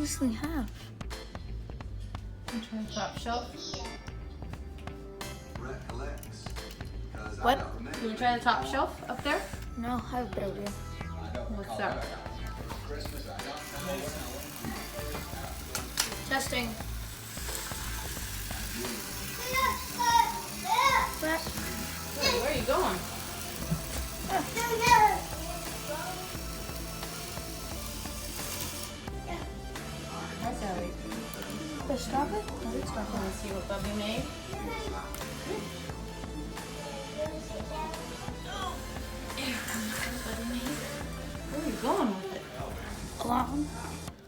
this thing have? I'm trying the top shelf. What? Can you try the top shelf up there? No, I have a better idea. What's that? Testing. What? Where are you going? Hi, Sally. The stop it? Let's go and see what Bubby made. Where are you going with it? Along.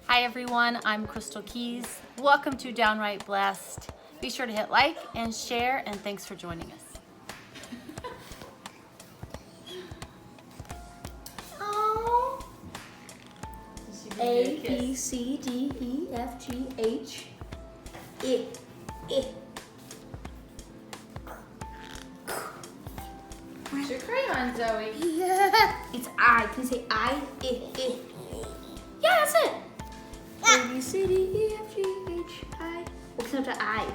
Hi everyone, I'm Crystal Keys. Welcome to Downright Blessed. Be sure to hit like and share, and thanks for joining us. Oh. A, B, C, D, E, F, G, H, I, I. Where's your crayon, Zoe? Yeah. It's I. Can you say I, I? Yeah, that's it. A, B, C, D, E, F, G, H, I. What's up to I?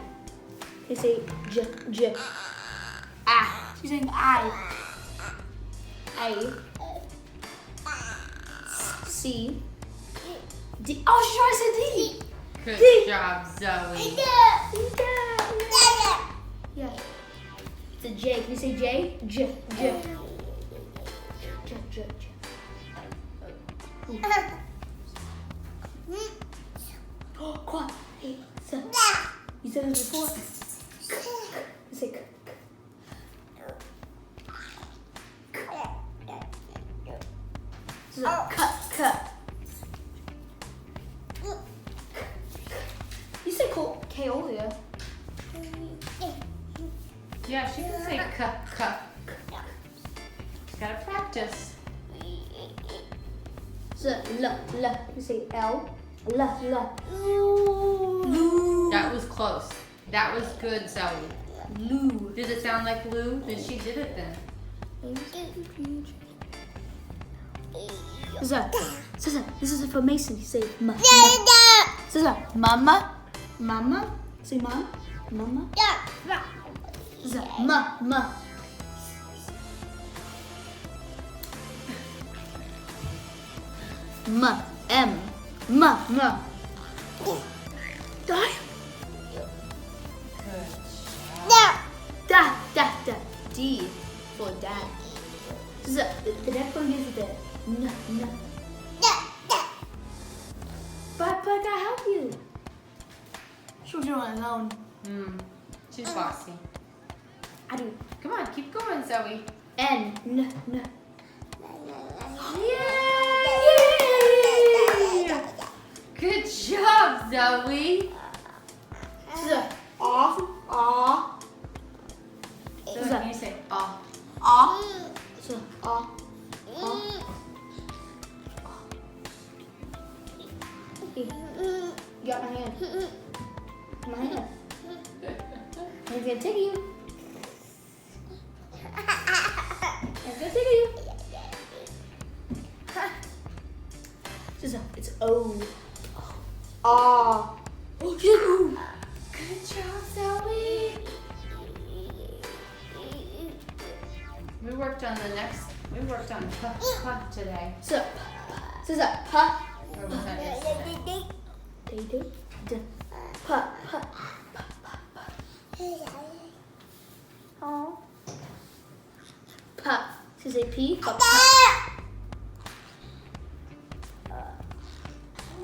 Can you say J, J? Ah. She's saying I. A. C. D. Oh, she tries to D. Good D. job, Zoe. Yeah. It's a J. Can you say J? J. J. J. J. J. Oh, come on. Hey, so, you said this before? You say K. This is a cut. You say K earlier. Yeah, she can say cup. She's gotta practice. So, L. You say L. L. That was close. That was good, Zoe. Lou. Did it sound like Lou? Then she did it then. This is for Mason. You say ma. Mama. Say mom. Mama. This is ma. M. Ma. Die. Good. Da. D for dad. This is the next one is the n. But I help you. She'll do it alone. She's bossy. I do. Come on, keep going, Zoe. N. Yay! Good job, Zoe. This is a aw. Zoe, can you say ah? Aw. This is a aw. Hey, you got my hand. My hand. I'm gonna take you. It's O. Ah. Oh, shit. Ooh. Good job, Zoe. We worked on today. So, this is a pa. Or was that yesterday? They do. Pa. Oh. Pa. This is a P. Pa.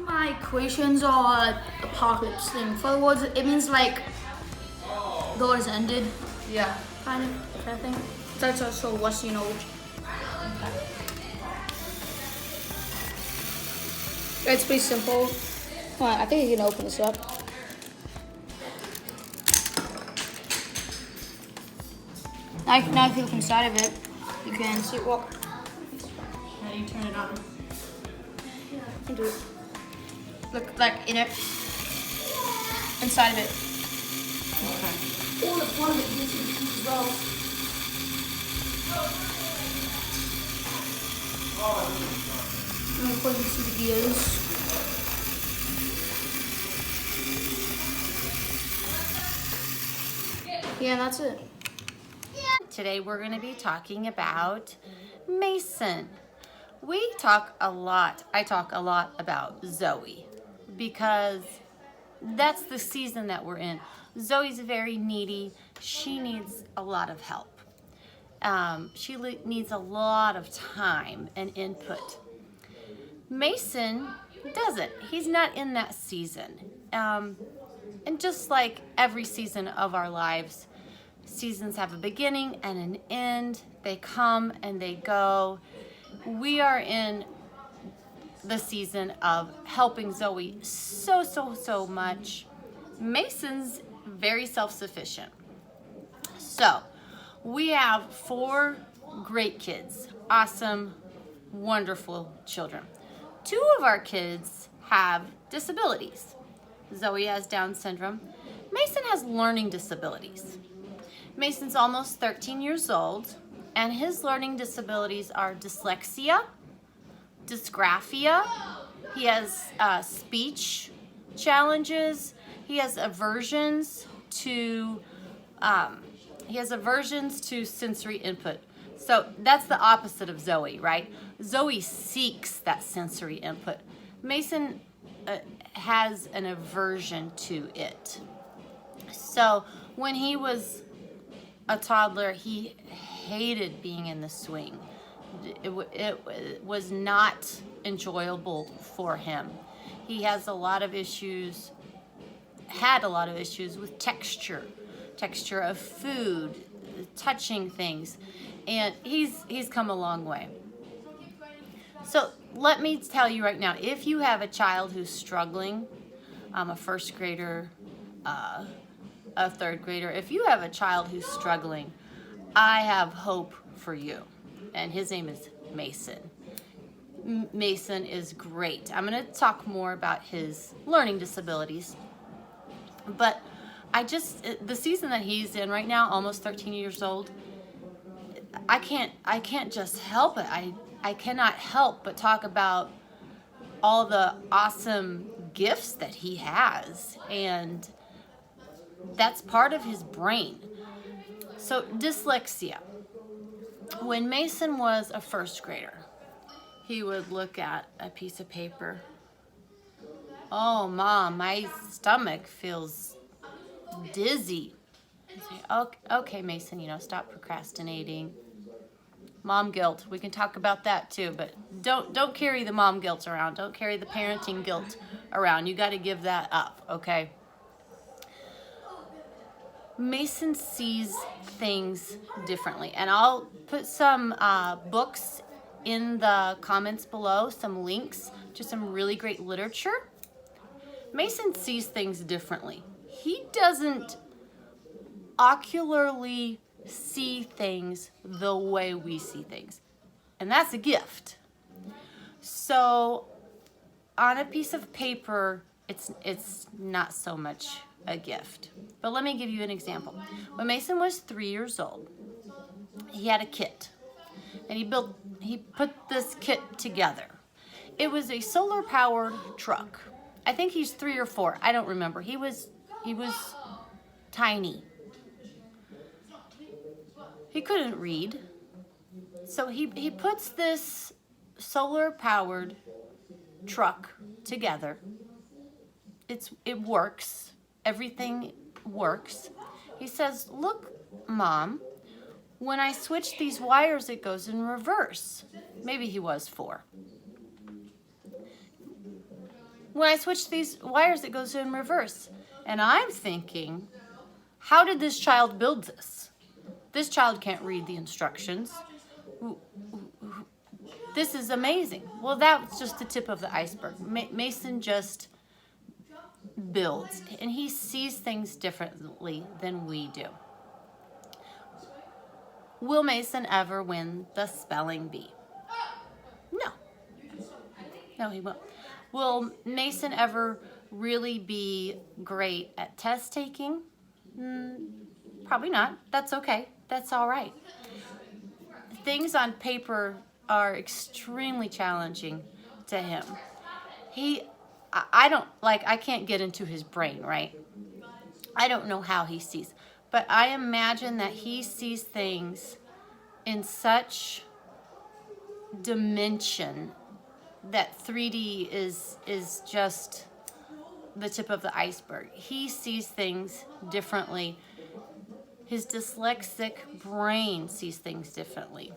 My equations are apocalypse thing. For other words, it means like the world has ended, Yeah. kind of thing. That's also what's It's pretty simple. Hold on, I think you can open this up. Now if you look inside of it, you can see what. How do you turn it on? You can do it. Look like in it, inside of it. Okay. All the part of it gives you the keys as well. I'm going to put you to the gears. Yeah, that's it. Today we're going to be talking about Mason. I talk a lot about Zoe because that's the season that we're in. Zoe's very needy. She needs a lot of help. She needs a lot of time and input. Mason doesn't. He's not in that season. And just like every season of our lives, seasons have a beginning and an end. They come and they go. We are in the season of helping Zoe so much. Mason's very self-sufficient. So we have 4 great kids, awesome, wonderful children. 2 of our kids have disabilities. Zoe has Down syndrome. Mason has learning disabilities. Mason's almost 13 years old, and his learning disabilities are dyslexia, dysgraphia. He has speech challenges. He has aversions to sensory input. So that's the opposite of Zoe, right? Zoe seeks that sensory input. Mason has an aversion to it. So when he was a toddler, he hated being in the swing. It was not enjoyable for him. He has a lot of issues, had a lot of issues with texture of food, touching things, and he's come a long way. So let me tell you right now, if you have a child who's struggling, a first grader, a third grader, if you have a child who's struggling, I have hope for you. And his name is Mason. Mason is great. I'm going to talk more about his learning disabilities. But the season that he's in right now, almost 13 years old, I can't just help it. I cannot help but talk about all the awesome gifts that he has, and that's part of his brain. So dyslexia. When Mason was a first grader, he would look at a piece of paper. Oh, Mom, my stomach feels dizzy. I'd say, okay, Mason, stop procrastinating. Mom guilt, we can talk about that too, but don't carry the mom guilt around. Don't carry the parenting guilt around. You got to give that up, okay? Mason sees things differently, and I'll put some books in the comments below, some links to some really great literature. Mason sees things differently. He doesn't ocularly see things the way we see things, and that's a gift. So on a piece of paper, it's not so much a gift. But let me give you an example. When Mason was 3 years old, he had a kit, and he put this kit together. It was a solar powered truck. I think he's 3 or 4. I don't remember. He was tiny. He couldn't read. So he puts this solar powered truck together. It works. Everything works. He says, "Look, Mom, when I switch these wires, it goes in reverse." Maybe he was 4. When I switch these wires, it goes in reverse. And I'm thinking, how did this child build this? This child can't read the instructions. This is amazing. Well, that's just the tip of the iceberg. Mason just builds, and he sees things differently than we do. Will Mason ever win the spelling bee? No. No, he won't. Will Mason ever really be great at test taking? Probably not. That's okay. That's all right. Things on paper are extremely challenging to him. I can't get into his brain, right? I don't know how he sees, But I imagine that he sees things in such dimension that 3D is just the tip of the iceberg. He sees things differently. His dyslexic brain sees things differently.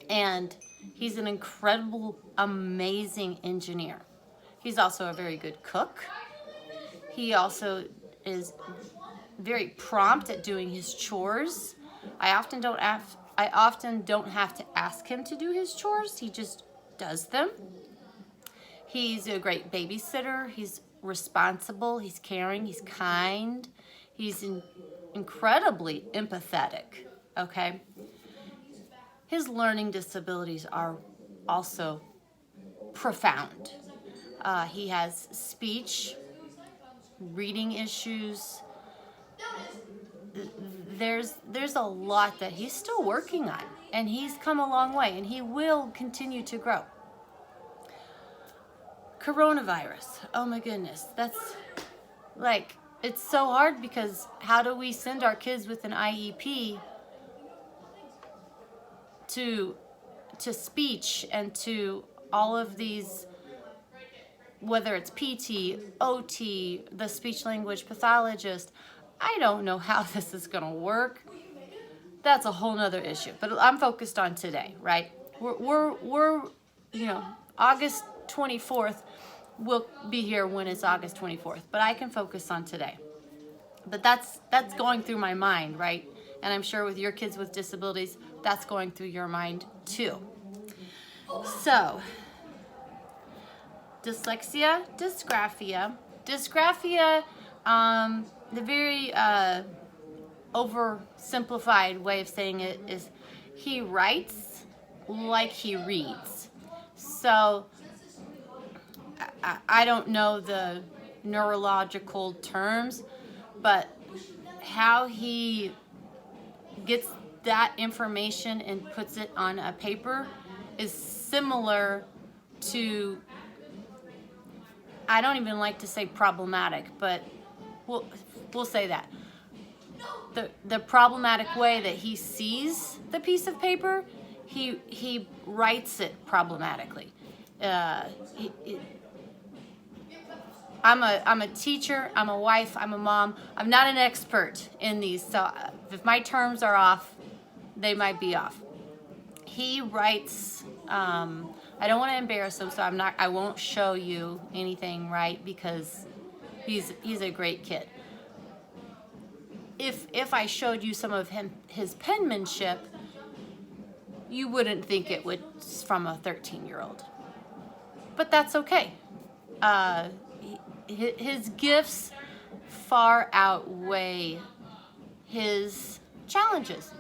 And he's an incredible, amazing engineer. He's also a very good cook. He also is very prompt at doing his chores. I often don't have to ask him to do his chores. He just does them. He's a great babysitter. He's responsible. He's caring. He's kind. He's incredibly empathetic. Okay. His learning disabilities are also profound. He has speech, reading issues. There's a lot that he's still working on, and he's come a long way, and he will continue to grow. Coronavirus, oh my goodness, that's like, it's so hard, because how do we send our kids with an IEP to speech and to all of these, whether it's PT, OT, the speech language pathologist? I don't know how this is going to work. That's a whole nother issue. But I'm focused on today, right? We're August 24th. We'll be here when it's August 24th. But I can focus on today. But that's going through my mind, right? And I'm sure with your kids with disabilities, that's going through your mind too. So, dyslexia, dysgraphia. Dysgraphia, the very oversimplified way of saying it is he writes like he reads. So I don't know the neurological terms, but how he gets that information and puts it on a paper is similar to, I don't even like to say problematic, but we'll say that. The problematic way that he sees the piece of paper, he writes it problematically. I'm a teacher, I'm a wife, I'm a mom. I'm not an expert in these, so if my terms are off, they might be off. He writes, I don't want to embarrass him, so I won't show you anything, right? Because he's a great kid. If I showed you some of his penmanship, you wouldn't think it was from a 13-year-old. But that's okay. His gifts far outweigh his challenges.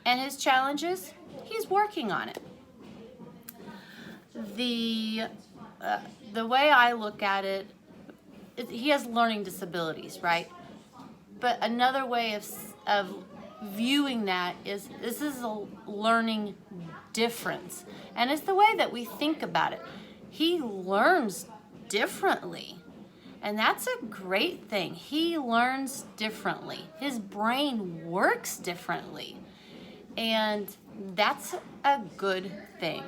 And his challenges, he's working on it. The way I look at it, he has learning disabilities, right? But another way of viewing that is this is a learning difference. And it's the way that we think about it. He learns differently. And that's a great thing. He learns differently. His brain works differently. And that's a good thing.